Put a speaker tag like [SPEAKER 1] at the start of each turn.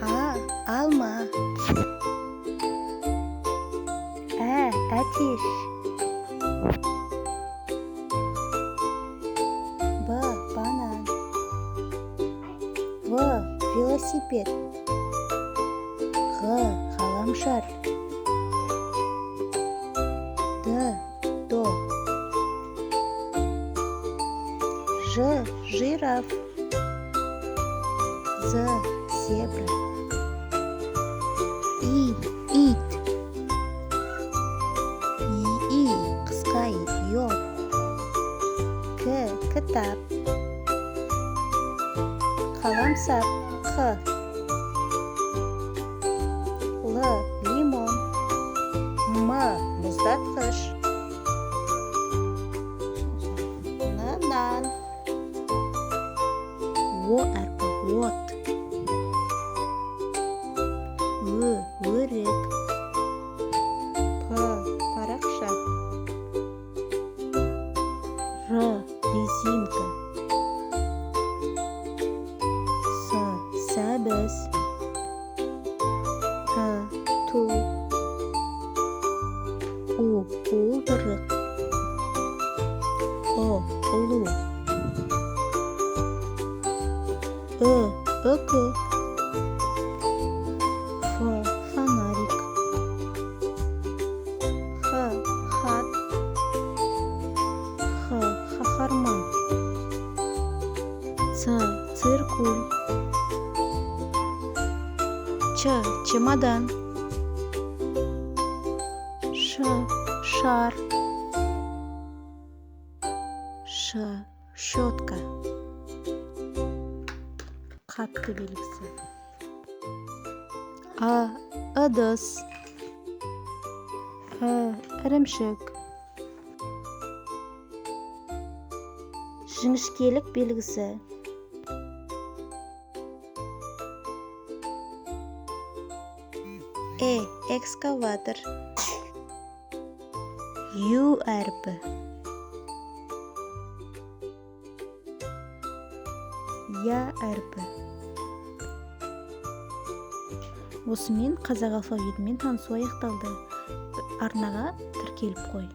[SPEAKER 1] А. Алма. Әтеш. Б. Банан. В. Велосипед. Г. Ғаламшар. Д. До. Ж. Жираф. З. Зебра. И. Ит. И. Қысқа ит. Йо. К. Кітап. Қаламсап. Х. Л. Лимон. М. Мұздатқыш. Н. Нан. О әрпі. От. Ö. Өрік. П. Парақша. Р. Резинка. С. Сәбіз. Т. Ту. У. Уылдырық. О. Ұлу. Үкі. Ф. Фонарик. Х. Хат. Х. Қаһарман. Ц. Циркуль. Ч. Чемодан. Ш. Шар. Ш. Щетка. Қатты белгісі. А. Ыдыс. Ірімшік. Жіңішкелік белгісі. Экскаватор. Ю әрпі. Я әрпі. Осымен қазақ алфавитімен танысу аяқталды. Арнаға тіркеліп қой.